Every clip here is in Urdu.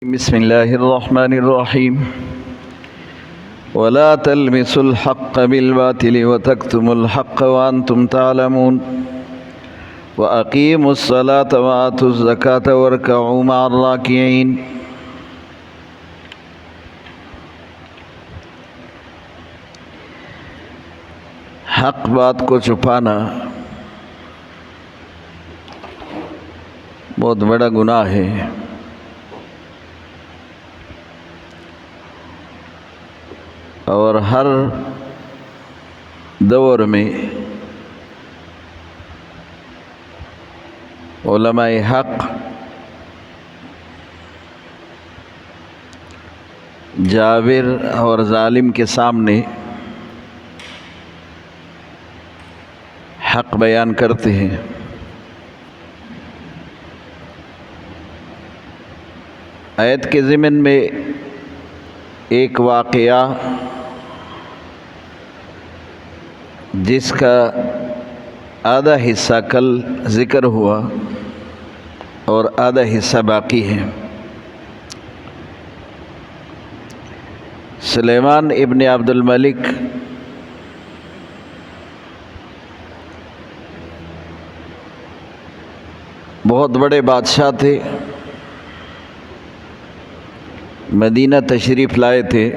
بسم الله الرحمن الرحيم ولا تلمسوا الحق بالباطل وتكتموا الحق وأنتم تعلمون وأقيموا الصلاة وآتوا الزكاة واركعوا مع الراكعين حق بات کو چھپانا بہت بڑا گناہ ہے۔ اور ہر دور میں علماء حق جابر اور ظالم کے سامنے حق بیان کرتے ہیں۔ آیت کے ضمن میں ایک واقعہ جس کا آدھا حصہ کل ذکر ہوا اور آدھا حصہ باقی ہے۔ سلیمان ابن عبد الملک بہت بڑے بادشاہ تھے، مدینہ تشریف لائے تھے۔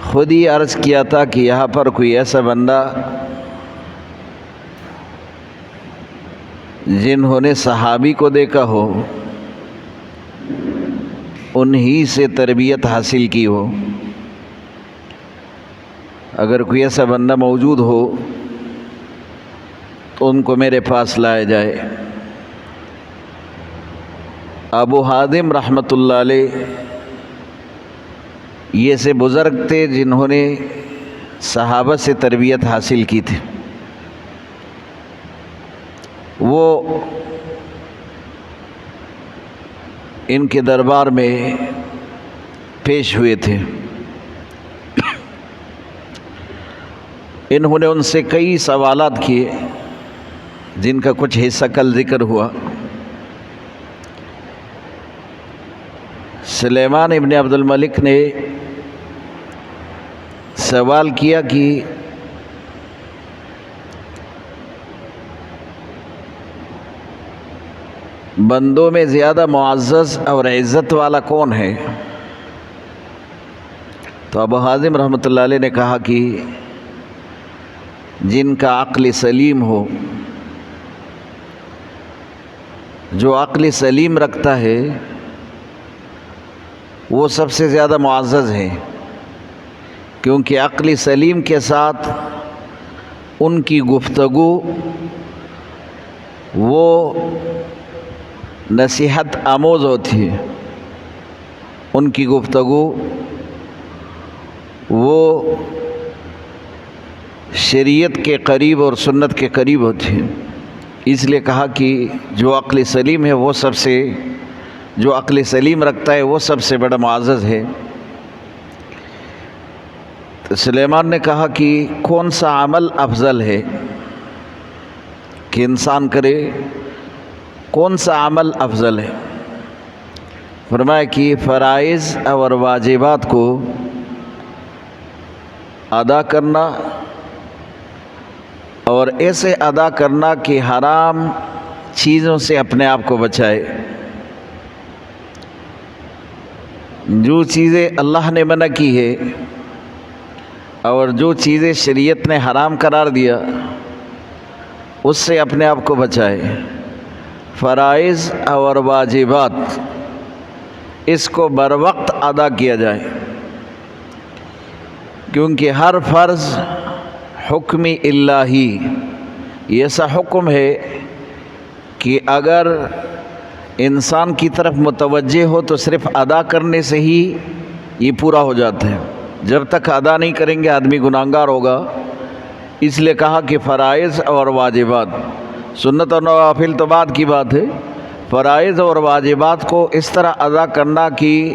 خود ہی عرض کیا تھا کہ یہاں پر کوئی ایسا بندہ جنہوں نے صحابی کو دیکھا ہو، انہی سے تربیت حاصل کی ہو، اگر کوئی ایسا بندہ موجود ہو تو ان کو میرے پاس لایا جائے۔ ابو حازم رحمۃ اللہ علیہ یہ سے بزرگ تھے جنہوں نے صحابہ سے تربیت حاصل کی تھی۔ وہ ان کے دربار میں پیش ہوئے تھے۔ انہوں نے ان سے کئی سوالات کیے جن کا کچھ حصہ کل ذکر ہوا۔ سلیمان ابن عبد الملک نے سوال کیا کہ بندوں میں زیادہ معزز اور عزت والا کون ہے؟ تو ابو حازم رحمۃ اللہ علیہ نے کہا کہ جن کا عقل سلیم ہو، جو عقل سلیم رکھتا ہے وہ سب سے زیادہ معزز ہے، کیونکہ عقل سلیم کے ساتھ ان کی گفتگو وہ نصیحت آموز ہوتی ہے، ان کی گفتگو وہ شریعت کے قریب اور سنت کے قریب ہوتی ہے۔ اس لیے کہا کہ جو عقل سلیم ہے وہ جو عقل سلیم رکھتا ہے وہ سب سے بڑا معزز ہے۔ تو سلیمان نے کہا کہ کون سا عمل افضل ہے کہ انسان کرے، کون سا عمل افضل ہے؟ فرمایا کہ فرائض اور واجبات کو ادا کرنا اور ایسے ادا کرنا کہ حرام چیزوں سے اپنے آپ کو بچائے۔ جو چیزیں اللہ نے منع کی ہے اور جو چیزیں شریعت نے حرام قرار دیا اس سے اپنے آپ کو بچائے۔ فرائض اور واجبات اس کو بر وقت ادا کیا جائے، کیونکہ ہر فرض حکم الہی، یہ ایسا حکم ہے کہ اگر انسان کی طرف متوجہ ہو تو صرف ادا کرنے سے ہی یہ پورا ہو جاتا ہے۔ جب تک ادا نہیں کریں گے آدمی گناہگار ہوگا۔ اس لیے کہا کہ فرائض اور واجبات، سنت اور نوافل تو بعد کی بات ہے، فرائض اور واجبات کو اس طرح ادا کرنا کہ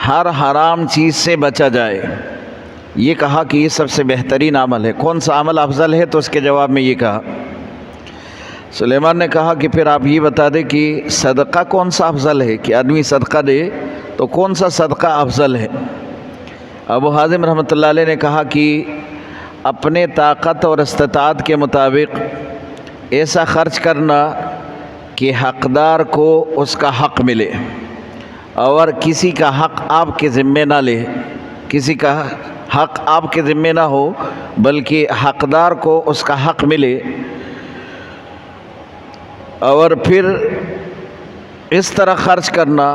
ہر حرام چیز سے بچا جائے۔ یہ کہا کہ یہ سب سے بہترین عمل ہے۔ کون سا عمل افضل ہے؟ تو اس کے جواب میں یہ کہا سلیمان نے کہا کہ پھر آپ یہ بتا دیں کہ صدقہ کون سا افضل ہے، کہ آدمی صدقہ دے تو کون سا صدقہ افضل ہے؟ ابو حازم رحمۃ اللہ علیہ نے کہا کہ اپنے طاقت اور استطاعت کے مطابق ایسا خرچ کرنا کہ حقدار کو اس کا حق ملے، اور کسی کا حق آپ کے ذمے نہ لے، کسی کا حق آپ کے ذمے نہ ہو بلکہ حقدار کو اس کا حق ملے، اور پھر اس طرح خرچ کرنا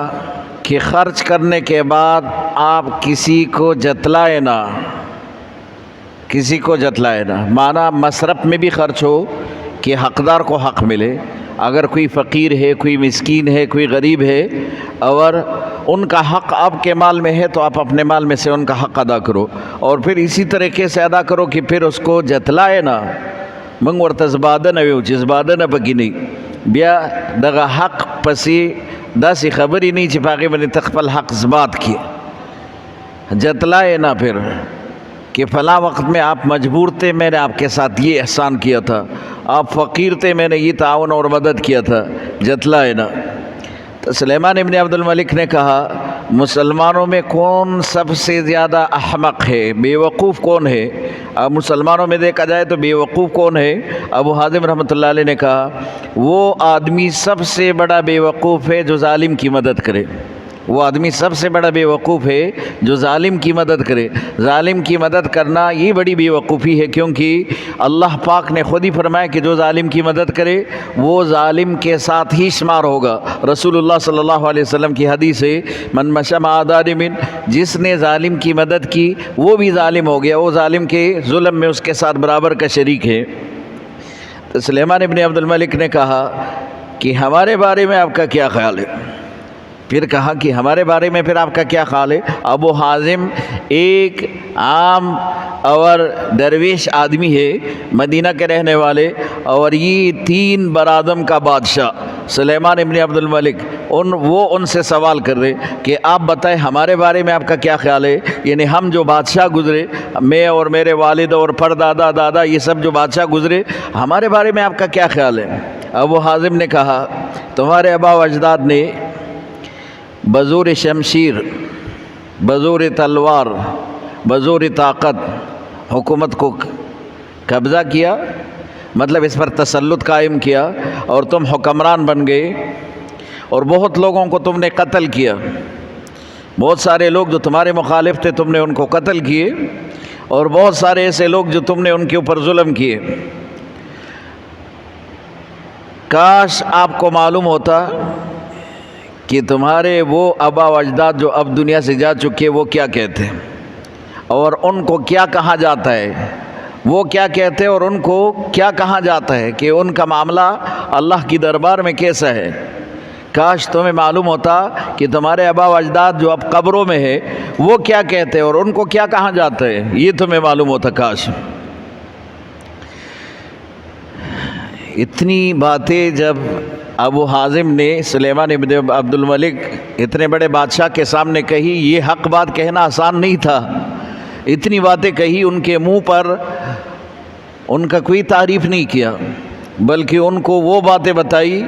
کہ خرچ کرنے کے بعد آپ کسی کو جتلائے نہ، کسی کو جتلائے نہ، معنی مصرف میں بھی خرچ ہو کہ حقدار کو حق ملے۔ اگر کوئی فقیر ہے، کوئی مسکین ہے، کوئی غریب ہے اور ان کا حق آپ کے مال میں ہے تو آپ اپنے مال میں سے ان کا حق ادا کرو، اور پھر اسی طریقے سے ادا کرو کہ پھر اس کو جتلائے نہ، منگ ورته زباده نه ویو چې زباده نه پکې نه، بیا دغه حق پسې داسې خبرې نه چې په هغې باندې ته خپل حق ثبات کړې، جتلائے نہ پھر کہ فلاں وقت میں آپ مجبور تھے، میں نے آپ کے ساتھ یہ احسان کیا تھا، آپ فقیر تھے، میں نے یہ تعاون اور مدد کیا تھا، جتلائے نہ۔ تو سلیمان ابن عبد الملک نے کہا مسلمانوں میں کون سب سے زیادہ احمق ہے، بے وقوف کون ہے؟ اب مسلمانوں میں دیکھا جائے تو بے وقوف کون ہے؟ ابو حازم رحمۃ اللہ علیہ نے کہا وہ آدمی سب سے بڑا بے وقوف ہے جو ظالم کی مدد کرے، وہ آدمی سب سے بڑا بے وقوف ہے جو ظالم کی مدد کرے۔ ظالم کی مدد کرنا یہ بڑی بے وقوفی ہے، کیونکہ اللہ پاک نے خود ہی فرمایا کہ جو ظالم کی مدد کرے وہ ظالم کے ساتھ ہی شمار ہوگا۔ رسول اللہ صلی اللہ علیہ وسلم کی حدیث ہے من مشى مع ظالم، جس نے ظالم کی مدد کی وہ بھی ظالم ہو گیا، وہ ظالم کے ظلم میں اس کے ساتھ برابر کا شریک ہے۔ تو سلیمان ابن عبد الملک نے کہا کہ ہمارے بارے میں آپ کا کیا خیال ہے؟ پھر کہا کہ ہمارے بارے میں پھر آپ کا کیا خیال ہے؟ ابو حازم ایک عام اور درویش آدمی ہے، مدینہ کے رہنے والے، اور یہ 3 برادم کا بادشاہ سلیمان ابن عبد الملک، وہ ان سے سوال کر رہے کہ آپ بتائیں ہمارے بارے میں آپ کا کیا خیال ہے؟ یعنی ہم جو بادشاہ گزرے، میں اور میرے والد اور پردادا دادا یہ سب جو بادشاہ گزرے، ہمارے بارے میں آپ کا کیا خیال ہے؟ ابو حازم نے کہا تمہارے آبا و اجداد نے بزور شمشیر، بزور تلوار، بزور طاقت حکومت کو قبضہ کیا، مطلب اس پر تسلط قائم کیا، اور تم حکمران بن گئے، اور بہت لوگوں کو تم نے قتل کیا، بہت سارے لوگ جو تمہارے مخالف تھے تم نے ان کو قتل کیے، اور بہت سارے ایسے لوگ جو تم نے ان کے اوپر ظلم کیے۔ کاش آپ کو معلوم ہوتا کہ تمہارے وہ آبا و اجداد جو اب دنیا سے جا چکے وہ کیا کہتے ہیں، اور ان کو کیا کہا جاتا ہے، وہ کیا کہتے ہیں اور ان کو کیا کہا جاتا ہے، کہ ان کا معاملہ اللہ کی دربار میں کیسا ہے۔ کاش تمہیں معلوم ہوتا کہ تمہارے آبا و اجداد جو اب قبروں میں ہے وہ کیا کہتے ہیں اور ان کو کیا کہا جاتا ہے، یہ تمہیں معلوم ہوتا کاش۔ اتنی باتیں جب ابو حازم نے سلیمان ابن عبد الملک اتنے بڑے بادشاہ کے سامنے کہی، یہ حق بات کہنا آسان نہیں تھا، اتنی باتیں کہی، ان کے منہ پر ان کا کوئی تعریف نہیں کیا، بلکہ ان کو وہ باتیں بتائی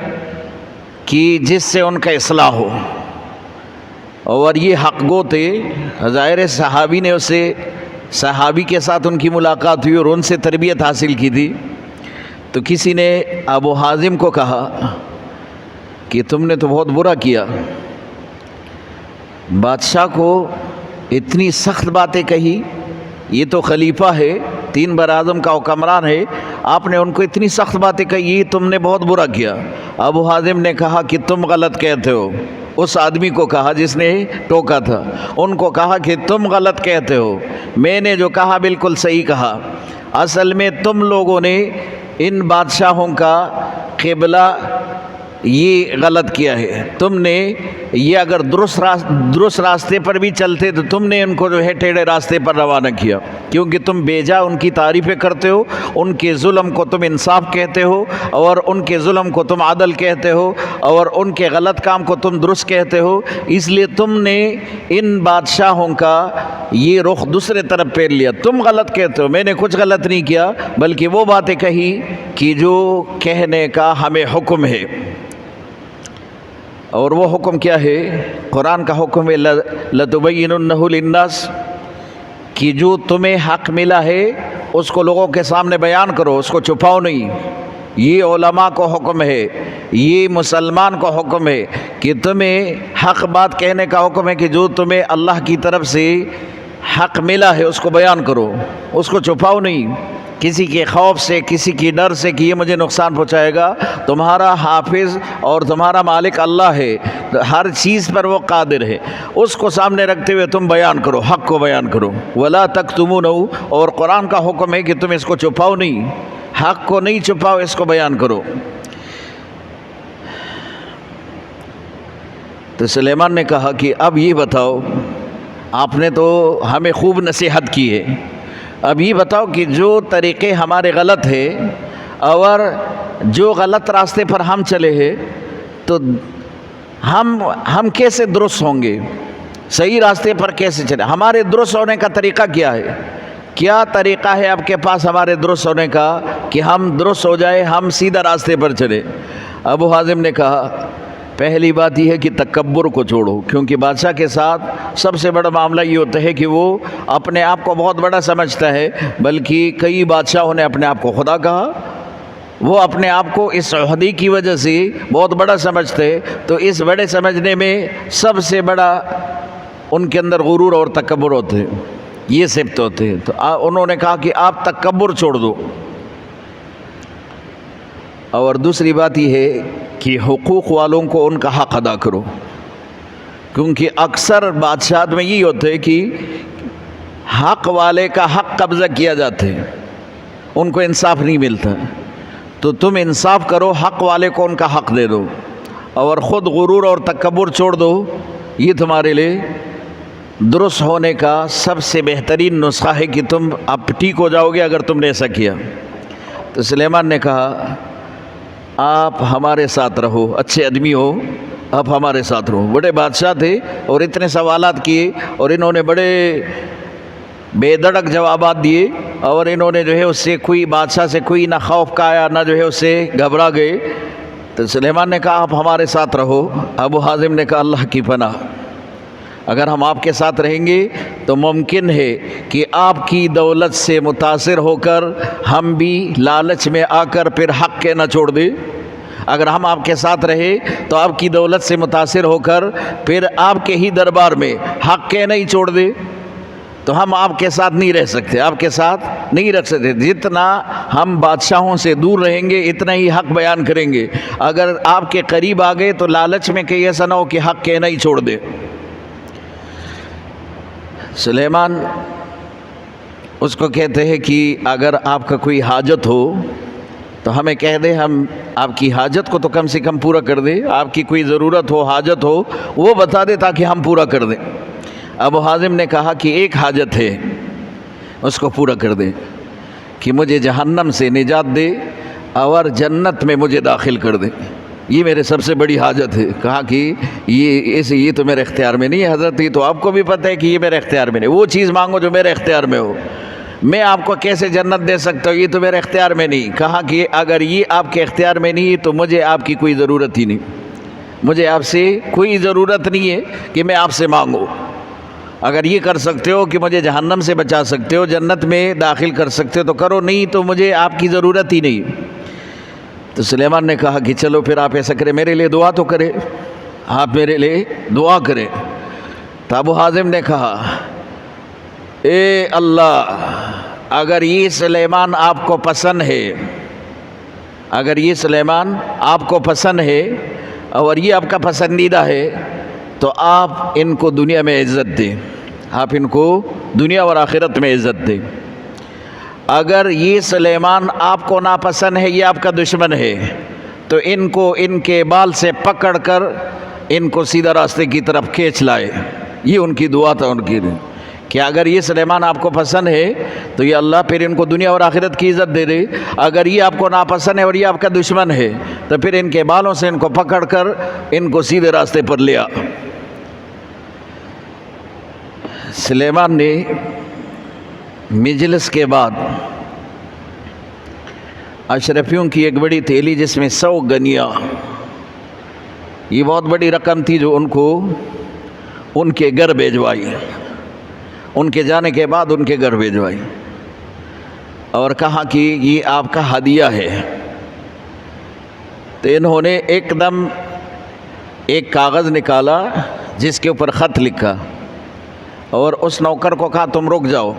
کہ جس سے ان کا اصلاح ہو، اور یہ حق گو تھے۔ ظاہر صحابی نے اسے، صحابی کے ساتھ ان کی ملاقات ہوئی اور ان سے تربیت حاصل کی تھی، تو کسی نے ابو حازم کو کہا کہ تم نے تو بہت برا کیا، بادشاہ کو اتنی سخت باتیں کہی، یہ تو خلیفہ ہے، 3 براعظم کا حکمران ہے، آپ نے ان کو اتنی سخت باتیں کہی، یہ تم نے بہت برا کیا۔ ابو حازم نے کہا کہ تم غلط کہتے ہو، اس آدمی کو کہا جس نے ٹوکا تھا، ان کو کہا کہ تم غلط کہتے ہو، میں نے جو کہا بالکل صحیح کہا، اصل میں تم لوگوں نے ان بادشاہوں کا قبلہ یہ غلط کیا ہے، تم نے یہ اگر درست راستے پر بھی چلتے تو تم نے ان کو جو ہے ٹیڑھے راستے پر روانہ کیا، کیونکہ تم بے جا ان کی تعریفیں کرتے ہو، ان کے ظلم کو تم انصاف کہتے ہو، اور ان کے ظلم کو تم عدل کہتے ہو، اور ان کے غلط کام کو تم درست کہتے ہو، اس لیے تم نے ان بادشاہوں کا یہ رخ دوسرے طرف پھیر لیا۔ تم غلط کہتے ہو، میں نے کچھ غلط نہیں کیا، بلکہ وہ باتیں کہی کہ جو کہنے کا ہمیں حکم ہے، اور وہ حکم کیا ہے؟ قرآن کا حکم ہے لَتُبَيِّنُنَّهُ لِلنَّاسِ، کہ جو تمہیں حق ملا ہے اس کو لوگوں کے سامنے بیان کرو، اس کو چھپاؤ نہیں۔ یہ علماء کو حکم ہے، یہ مسلمان کو حکم ہے کہ تمہیں حق بات کہنے کا حکم ہے کہ جو تمہیں اللہ کی طرف سے حق ملا ہے اس کو بیان کرو، اس کو چھپاؤ نہیں، کسی کے خوف سے، کسی کی ڈر سے کہ یہ مجھے نقصان پہنچائے گا۔ تمہارا حافظ اور تمہارا مالک اللہ ہے، ہر چیز پر وہ قادر ہے، اس کو سامنے رکھتے ہوئے تم بیان کرو، حق کو بیان کرو۔ وَلَا تَكْتُمُونَهُ، اور قرآن کا حکم ہے کہ تم اس کو چھپاؤ نہیں، حق کو نہیں چھپاؤ، اس کو بیان کرو۔ تو سلیمان نے کہا کہ اب یہ بتاؤ، آپ نے تو ہمیں خوب نصیحت کی ہے، اب یہ بتاؤ کہ جو طریقے ہمارے غلط ہیں اور جو غلط راستے پر ہم چلے ہیں، تو ہم کیسے درست ہوں گے، صحیح راستے پر کیسے چلے؟ ہمارے درست ہونے کا طریقہ کیا ہے؟ کیا طریقہ ہے آپ کے پاس ہمارے درست ہونے کا کہ ہم درست ہو جائے، ہم سیدھا راستے پر چلے؟ ابو حازم نے کہا پہلی بات یہ ہے کہ تکبر کو چھوڑو، کیونکہ بادشاہ کے ساتھ سب سے بڑا معاملہ یہ ہوتا ہے کہ وہ اپنے آپ کو بہت بڑا سمجھتا ہے، بلکہ کئی بادشاہوں نے اپنے آپ کو خدا کہا، وہ اپنے آپ کو اس عہدے کی وجہ سے بہت بڑا سمجھتے، تو اس بڑے سمجھنے میں سب سے بڑا ان کے اندر غرور اور تکبر ہوتے ہیں، یہ صفت ہوتے ہیں۔ تو انہوں نے کہا کہ آپ تکبر چھوڑ دو، اور دوسری بات یہ ہے کہ حقوق والوں کو ان کا حق ادا کرو، کیونکہ اکثر بادشاہت میں یہی ہوتا ہے کہ حق والے کا حق قبضہ کیا جاتا ہے، ان کو انصاف نہیں ملتا، تو تم انصاف کرو، حق والے کو ان کا حق دے دو، اور خود غرور اور تکبر چھوڑ دو۔ یہ تمہارے لیے درست ہونے کا سب سے بہترین نسخہ ہے کہ تم اب ٹھیک ہو جاؤ گے اگر تم نے ایسا کیا۔ تو سلیمان نے کہا آپ ہمارے ساتھ رہو، اچھے آدمی ہو، آپ ہمارے ساتھ رہو۔ بڑے بادشاہ تھے اور اتنے سوالات کیے، اور انہوں نے بڑے بے دھڑک جوابات دیے، اور انہوں نے جو ہے اس سے کوئی بادشاہ سے کوئی نہ خوف کا آیا، نہ جو ہے اس سے گھبرا گئے۔ تو سلیمان نے کہا آپ ہمارے ساتھ رہو۔ ابو حازم نے کہا اللہ کی پناہ، اگر ہم آپ کے ساتھ رہیں گے تو ممکن ہے کہ آپ کی دولت سے متاثر ہو کر ہم بھی لالچ میں آ کر پھر حق کہنا چھوڑ دیں۔ اگر ہم آپ کے ساتھ رہے تو آپ کی دولت سے متاثر ہو کر پھر آپ کے ہی دربار میں حق کہنا ہی چھوڑ دیں، تو ہم آپ کے ساتھ نہیں رہ سکتے، آپ کے ساتھ نہیں رکھ سکتے۔ جتنا ہم بادشاہوں سے دور رہیں گے اتنا ہی حق بیان کریں گے، اگر آپ کے قریب آ گئے تو لالچ میں کہیں ایسا نہ ہو کہ حق کہنا ہی چھوڑ دے۔ سلیمان اس کو کہتے ہیں کہ اگر آپ کا کوئی حاجت ہو تو ہمیں کہہ دے، ہم آپ کی حاجت کو تو کم سے کم پورا کر دیں، آپ کی کوئی ضرورت ہو، حاجت ہو، وہ بتا دے تاکہ ہم پورا کر دیں۔ ابو حازم نے کہا کہ ایک حاجت ہے، اس کو پورا کر دیں کہ مجھے جہنم سے نجات دے اور جنت میں مجھے داخل کر دے، یہ میرے سب سے بڑی حاجت ہے۔ کہا کہ یہ تو میرے اختیار میں نہیں ہے حضرت، یہ تو آپ کو بھی پتہ ہے کہ یہ میرے اختیار میں نہیں، وہ چیز مانگو جو میرے اختیار میں ہو، میں آپ کو کیسے جنت دے سکتا ہوں، یہ تو میرے اختیار میں نہیں۔ کہا کہ اگر یہ آپ کے اختیار میں نہیں تو مجھے آپ کی کوئی ضرورت ہی نہیں، مجھے آپ سے کوئی ضرورت نہیں ہے کہ میں آپ سے مانگوں۔ اگر یہ کر سکتے ہو کہ مجھے جہنم سے بچا سکتے ہو، جنت میں داخل کر سکتے ہو تو کرو، نہیں تو مجھے آپ کی ضرورت ہی نہیں۔ تو سلیمان نے کہا کہ چلو پھر آپ ایسا کریں، میرے لیے دعا تو کرے، آپ میرے لیے دعا کریں۔ تو ابو حازم نے کہا اے اللہ، اگر یہ سلیمان آپ کو پسند ہے، اگر یہ سلیمان آپ کو پسند ہے اور یہ آپ کا پسندیدہ ہے تو آپ ان کو دنیا میں عزت دیں، آپ ان کو دنیا اور آخرت میں عزت دیں۔ اگر یہ سلیمان آپ کو ناپسند ہے، یہ آپ کا دشمن ہے، تو ان کو ان کے بال سے پکڑ کر ان کو سیدھا راستے کی طرف کھینچ لائے۔ یہ ان کی دعا تھا ان کی، کہ اگر یہ سلیمان آپ کو پسند ہے تو یہ اللہ پھر ان کو دنیا اور آخرت کی عزت دے دے، اگر یہ آپ کو ناپسند ہے اور یہ آپ کا دشمن ہے تو پھر ان کے بالوں سے ان کو پکڑ کر ان کو سیدھے راستے پر لیا۔ سلیمان نے مجلس کے بعد اشرفیوں کی ایک بڑی تھیلی جس میں 100 گنیاں، یہ بہت بڑی رقم تھی، جو ان کو ان کے گھر بھیجوائی، ان کے جانے کے بعد ان کے گھر بھیجوائی، اور کہا کہ یہ آپ کا ہدیہ ہے۔ تو انہوں نے ایک دم ایک کاغذ نکالا جس کے اوپر خط لکھا، اور اس نوکر کو کہا تم رک جاؤ،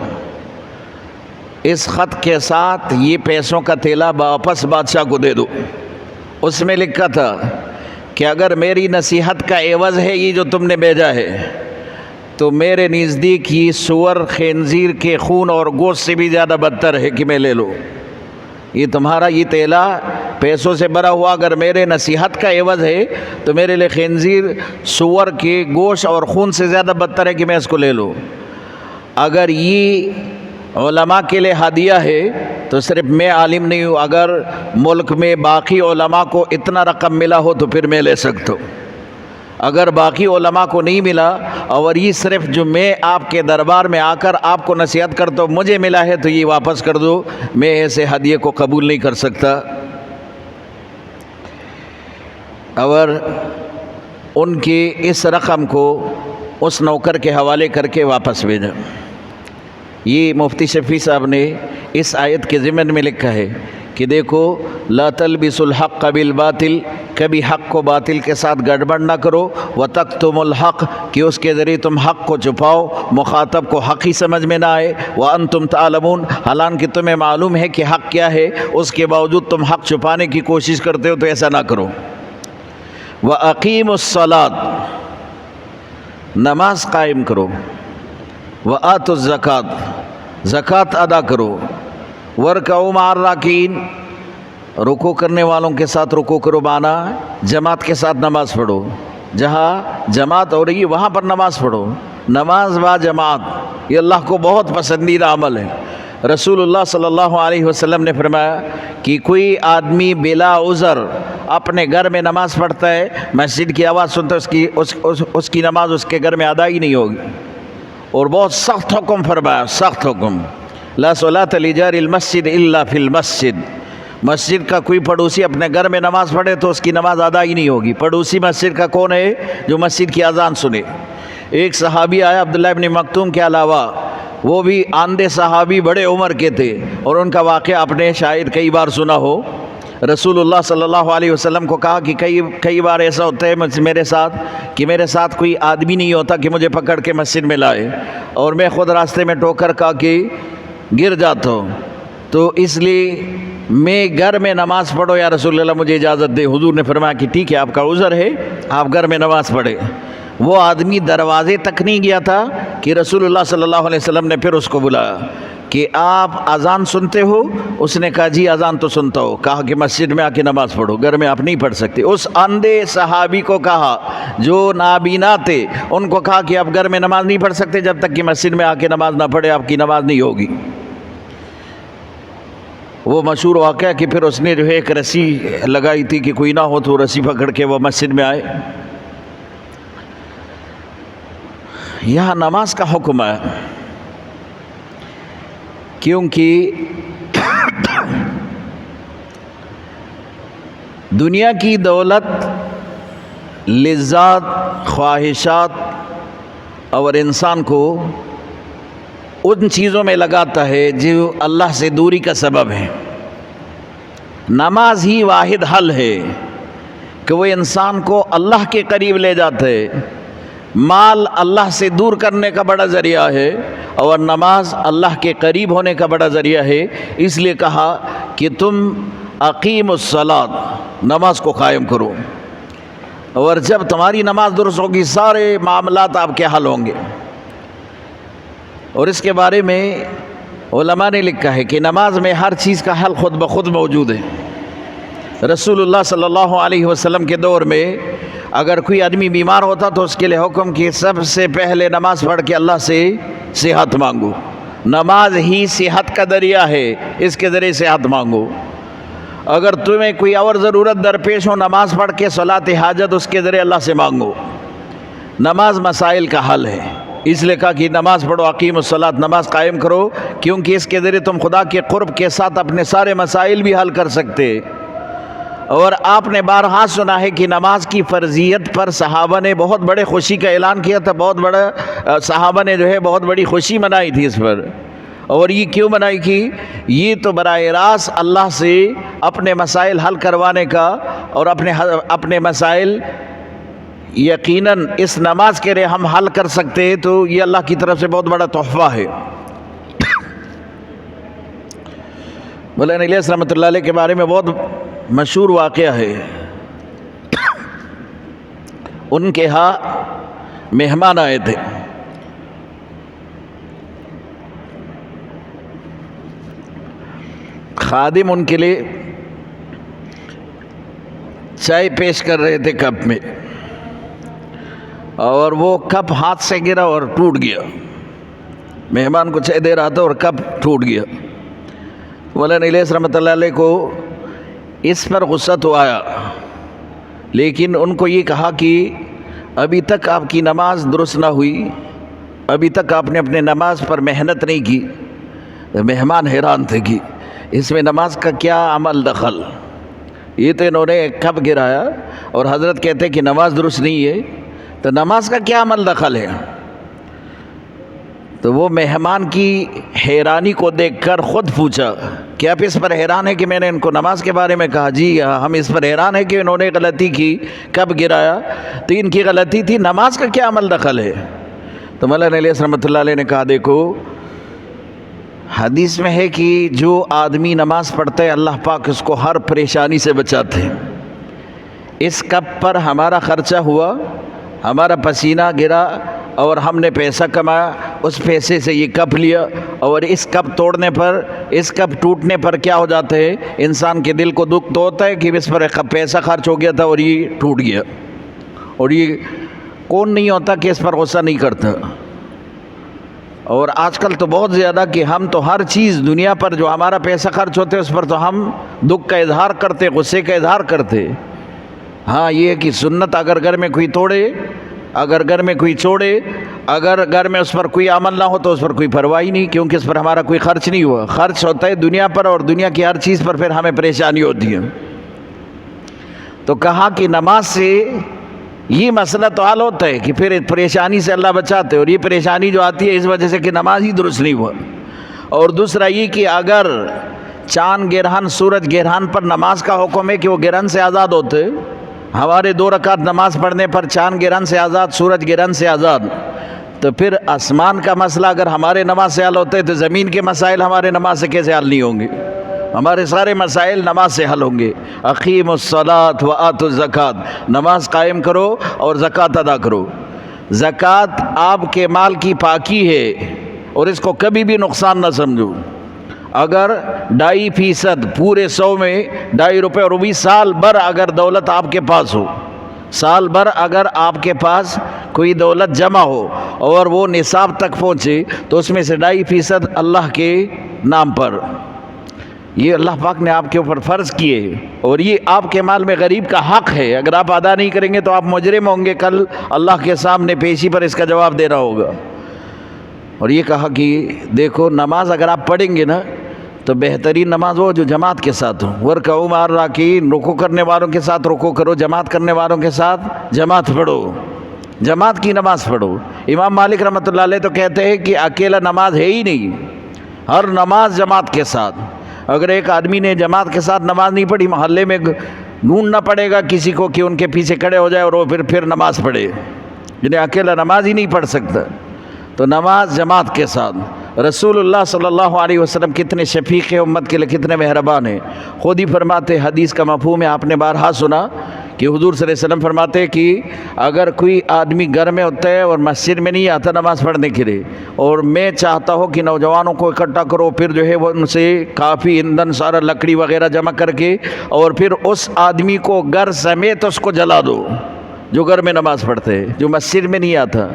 اس خط کے ساتھ یہ پیسوں کا تھیلا واپس بادشاہ کو دے دو۔ اس میں لکھا تھا کہ اگر میری نصیحت کا عوض ہے یہ جو تم نے بھیجا ہے تو میرے نزدیک یہ سور خنزیر کے خون اور گوشت سے بھی زیادہ بدتر ہے کہ میں لے لو۔ یہ تمہارا یہ تیلا پیسوں سے بھرا ہوا اگر میرے نصیحت کا عوض ہے تو میرے لیے خنزیر سور کے گوشت اور خون سے زیادہ بدتر ہے کہ میں اس کو لے لوں۔ اگر یہ علماء کے لیے ہدیہ ہے تو صرف میں عالم نہیں ہوں، اگر ملک میں باقی علماء کو اتنا رقم ملا ہو تو پھر میں لے سکتا ہوں، اگر باقی علماء کو نہیں ملا اور یہ صرف جو میں آپ کے دربار میں آ کر آپ کو نصیحت کرتا ہوں مجھے ملا ہے تو یہ واپس کر دو، میں ایسے ہدیے کو قبول نہیں کر سکتا۔ اور ان کی اس رقم کو اس نوکر کے حوالے کر کے واپس بھیجا۔ یہ مفتی شفیع صاحب نے اس آیت کے ضمن میں لکھا ہے کہ دیکھو لا تلبسوا الحق بالباطل، کبھی حق کو باطل کے ساتھ گڑبڑ نہ کرو، وتکتموا الحق، کہ اس کے ذریعے تم حق کو چھپاؤ، مخاطب کو حق ہی سمجھ میں نہ آئے، وانتم تعلمون، حالانکہ تمہیں معلوم ہے کہ حق کیا ہے، اس کے باوجود تم حق چھپانے کی کوشش کرتے ہو، تو ایسا نہ کرو۔ وَأَقِيمُوا الصَّلَاةَ، نماز قائم کرو، وَآتُوا الزَّكَاةَ، زکوٰۃ ادا کرو، وَارْكَعُوا مَعَ الرَّاكِعِينَ، رکوع کرنے والوں کے ساتھ رکوع کرو، مانا جماعت کے ساتھ نماز پڑھو، جہاں جماعت ہو رہی ہے وہاں پر نماز پڑھو۔ نماز با جماعت یہ اللہ کو بہت پسندیدہ عمل ہے۔ رسول اللہ صلی اللہ علیہ وسلم نے فرمایا کہ کوئی آدمی بلا عذر اپنے گھر میں نماز پڑھتا ہے، مسجد کی آواز سنتا ہے، اس کی نماز اس کے گھر میں ادا ہی نہیں ہوگی۔ اور بہت سخت حکم فرمایا، سخت حکم، لا صلاۃ لجار المسجد الا فی المسجد، مسجد کا کوئی پڑوسی اپنے گھر میں نماز پڑھے تو اس کی نماز ادا ہی نہیں ہوگی۔ پڑوسی مسجد کا کون ہے؟ جو مسجد کی اذان سنے۔ ایک صحابی آیا عبداللہ ابن مکتوم کے علاوہ، وہ بھی آندھے صحابی بڑے عمر کے تھے، اور ان کا واقعہ آپ نے شاید کئی بار سنا ہو۔ رسول اللہ صلی اللہ علیہ وسلم کو کہا کہ کئی بار ایسا ہوتا ہے میرے ساتھ کہ میرے ساتھ کوئی آدمی نہیں ہوتا کہ مجھے پکڑ کے مسجد میں لائے، اور میں خود راستے میں ٹوکر کھا کے گر جاتا ہوں، تو اس لیے میں گھر میں نماز پڑھو یا رسول اللہ مجھے اجازت دے۔ حضور نے فرمایا کہ ٹھیک ہے، آپ کا عذر ہے، آپ گھر میں نماز پڑھے۔ وہ آدمی دروازے تک نہیں گیا تھا کہ رسول اللہ صلی اللہ علیہ وسلم نے پھر اس کو بلایا کہ آپ اذان سنتے ہو؟ اس نے کہا جی اذان تو سنتا ہو۔ کہا کہ مسجد میں آ کے نماز پڑھو، گھر میں آپ نہیں پڑھ سکتے۔ اس اندھے صحابی کو کہا، جو نابینا تھے ان کو کہا کہ آپ گھر میں نماز نہیں پڑھ سکتے جب تک کہ مسجد میں آ کے نماز نہ پڑھے، آپ کی نماز نہیں ہوگی۔ وہ مشہور واقعہ کہ پھر اس نے جو ہے ایک رسی لگائی تھی کہ کوئی نہ ہو تو رسی پکڑ کے وہ مسجد میں آئے۔ یہاں نماز کا حکم ہے، کیونکہ دنیا کی دولت، لذات، خواہشات اور انسان کو ان چیزوں میں لگاتا ہے جو اللہ سے دوری کا سبب ہے۔ نماز ہی واحد حل ہے کہ وہ انسان کو اللہ کے قریب لے جاتا ہے۔ مال اللہ سے دور کرنے کا بڑا ذریعہ ہے، اور نماز اللہ کے قریب ہونے کا بڑا ذریعہ ہے۔ اس لیے کہا کہ تم اقیم الصلاۃ، نماز کو قائم کرو، اور جب تمہاری نماز درست ہوگی سارے معاملات آپ کے حل ہوں گے۔ اور اس کے بارے میں علماء نے لکھا ہے کہ نماز میں ہر چیز کا حل خود بخود موجود ہے۔ رسول اللہ صلی اللہ علیہ وسلم کے دور میں اگر کوئی آدمی بیمار ہوتا تو اس کے لیے حکم کہ سب سے پہلے نماز پڑھ کے اللہ سے صحت مانگو، نماز ہی صحت کا ذریعہ ہے، اس کے ذریعے صحت مانگو۔ اگر تمہیں کوئی اور ضرورت درپیش ہو، نماز پڑھ کے صلاۃ حاجت اس کے ذریعے اللہ سے مانگو۔ نماز مسائل کا حل ہے، اس لیے کہا کہ نماز پڑھو، اقیم الصلاۃ، نماز قائم کرو، کیونکہ اس کے ذریعے تم خدا کے قرب کے ساتھ اپنے سارے مسائل بھی حل کر سکتے۔ اور آپ نے بارہا سنا ہے کہ نماز کی فرضیت پر صحابہ نے بہت بڑے خوشی کا اعلان کیا تھا، بہت بڑا صحابہ نے جو ہے بہت بڑی خوشی منائی تھی اس پر۔ اور یہ کیوں منائی کی؟ یہ تو براہ راست اللہ سے اپنے مسائل حل کروانے کا اور اپنے مسائل یقیناً اس نماز کے لیے ہم حل کر سکتے ہیں، تو یہ اللہ کی طرف سے بہت بڑا تحفہ ہے۔ مولانا الیاس رحمۃ اللہ علیہ کے بارے میں بہت مشہور واقعہ ہے۔ ان کے ہاں مہمان آئے تھے، خادم ان کے لیے چائے پیش کر رہے تھے کپ میں، اور وہ کپ ہاتھ سے گرا اور ٹوٹ گیا۔ مہمان کو چائے دے رہا تھا اور کپ ٹوٹ گیا۔ مولانا الیاس رحمۃ اللہ علیہ کو اس پر غصہ تو آیا، لیکن ان کو یہ کہا کہ ابھی تک آپ کی نماز درست نہ ہوئی، ابھی تک آپ نے اپنے نماز پر محنت نہیں کی۔ مہمان حیران تھے کہ اس میں نماز کا کیا عمل دخل؟ یہ تو انہوں نے ایک کپ گرایا اور حضرت کہتے کہ نماز درست نہیں ہے، تو نماز کا کیا عمل دخل ہے؟ تو وہ مہمان کی حیرانی کو دیکھ کر خود پوچھا کہ آپ اس پر حیران ہیں کہ میں نے ان کو نماز کے بارے میں کہا؟ جی ہم اس پر حیران ہیں کہ انہوں نے غلطی کی، کب گرایا، تو ان کی غلطی تھی، نماز کا کیا عمل دخل ہے؟ تو مولانا الیاس رحمۃ اللہ علیہ نے کہا دیکھو، حدیث میں ہے کہ جو آدمی نماز پڑھتا ہے اللہ پاک اس کو ہر پریشانی سے بچاتے ہیں۔ اس کپ پر ہمارا خرچہ ہوا، ہمارا پسینہ گرا اور ہم نے پیسہ کمایا، اس پیسے سے یہ کپ لیا، اور اس کپ توڑنے پر، اس کپ ٹوٹنے پر کیا ہو جاتا ہے؟ انسان کے دل کو دکھ تو ہوتا ہے کہ اس پر پیسہ خرچ ہو گیا تھا اور یہ ٹوٹ گیا۔ اور یہ کون نہیں ہوتا کہ اس پر غصہ نہیں کرتا؟ اور آج کل تو بہت زیادہ کہ ہم تو ہر چیز دنیا پر جو ہمارا پیسہ خرچ ہوتا ہے اس پر تو ہم دکھ کا اظہار کرتے، غصے کا اظہار کرتے۔ ہاں یہ ہے کہ سنت اگر گھر میں کوئی توڑے، اگر گھر میں کوئی چھوڑے، اگر گھر میں اس پر کوئی عمل نہ ہو تو اس پر کوئی پرواہ نہیں، کیونکہ اس پر ہمارا کوئی خرچ نہیں ہوا۔ خرچ ہوتا ہے دنیا پر، اور دنیا کی ہر چیز پر پھر ہمیں پریشانی ہوتی ہے۔ تو کہا کہ نماز سے یہ مسئلہ تو حل ہوتا ہے کہ پھر پریشانی سے اللہ بچاتے، اور یہ پریشانی جو آتی ہے اس وجہ سے کہ نماز ہی درست نہیں ہوا۔ اور دوسرا یہ کہ اگر چاند گرہن، سورج گرہن پر نماز کا حکم ہے کہ وہ گرہن سے آزاد ہوتے، ہمارے 2 رکعت نماز پڑھنے پر چاند گرہن سے آزاد، سورج گرہن سے آزاد، تو پھر آسمان کا مسئلہ اگر ہمارے نماز سے حل ہوتا ہے تو زمین کے مسائل ہمارے نماز سے کیسے حل نہیں ہوں گے؟ ہمارے سارے مسائل نماز سے حل ہوں گے۔ اقیم الصلاۃ وآتوا الزکوٰۃ، نماز قائم کرو اور زکوٰۃ ادا کرو۔ زکوٰۃ آپ کے مال کی پاکی ہے، اور اس کو کبھی بھی نقصان نہ سمجھو۔ اگر 2.5% پورے 100 میں 2.5 روپے، اور بھی سال بھر اگر دولت آپ کے پاس ہو، سال بھر اگر آپ کے پاس کوئی دولت جمع ہو اور وہ نصاب تک پہنچے تو اس میں سے 2.5% اللہ کے نام پر، یہ اللہ پاک نے آپ کے اوپر فرض کیے، اور یہ آپ کے مال میں غریب کا حق ہے۔ اگر آپ ادا نہیں کریں گے تو آپ مجرم ہوں گے، کل اللہ کے سامنے پیشی پر اس کا جواب دینا ہوگا۔ اور یہ کہا کہ دیکھو، نماز اگر آپ پڑھیں گے نا تو بہترین نماز وہ جو جماعت کے ساتھ ہو۔ وَارْكَعُوا مَعَ الرَّاكِعِينَ، رکوع کرنے والوں کے ساتھ رکوع کرو، جماعت کرنے والوں کے ساتھ جماعت پڑھو، جماعت کی نماز پڑھو۔ امام مالک رحمۃ اللہ علیہ تو کہتے ہیں کہ اکیلا نماز ہے ہی نہیں، ہر نماز جماعت کے ساتھ۔ اگر ایک آدمی نے جماعت کے ساتھ نماز نہیں پڑھی، محلے میں ڈھونڈنا پڑے گا کسی کو کہ ان کے پیچھے کھڑے ہو جائے اور وہ پھر نماز پڑھے، جنہیں اکیلا نماز ہی نہیں پڑھ سکتا۔ تو نماز جماعت کے ساتھ۔ رسول اللہ صلی اللہ علیہ وسلم کتنے شفیق امت کے لیے، کتنے مہربان ہیں۔ خود ہی فرماتے، حدیث کا مفہوم ہے، آپ نے بارہا سنا کہ حضور صلی اللہ علیہ وسلم فرماتے کہ اگر کوئی آدمی گھر میں ہوتا ہے اور مسجد میں نہیں آتا نماز پڑھنے کے لیے، اور میں چاہتا ہوں کہ نوجوانوں کو اکٹھا کرو، پھر جو ہے وہ ان سے کافی ایندھن سارا لکڑی وغیرہ جمع کر کے، اور پھر اس آدمی کو گھر سمیت اس کو جلا دو جو گھر میں نماز پڑھتے، جو مسجد میں نہیں آتا،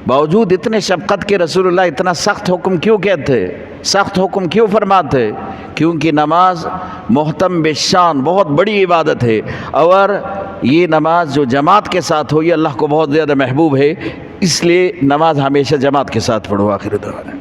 باوجود اتنے شفقت کے رسول اللہ اتنا سخت حکم کیوں کہتے، سخت حکم کیوں فرماتے؟ کیونکہ نماز محتم بشان بہت بڑی عبادت ہے، اور یہ نماز جو جماعت کے ساتھ ہو یہ اللہ کو بہت زیادہ محبوب ہے، اس لیے نماز ہمیشہ جماعت کے ساتھ پڑھو۔ آخر دعوانا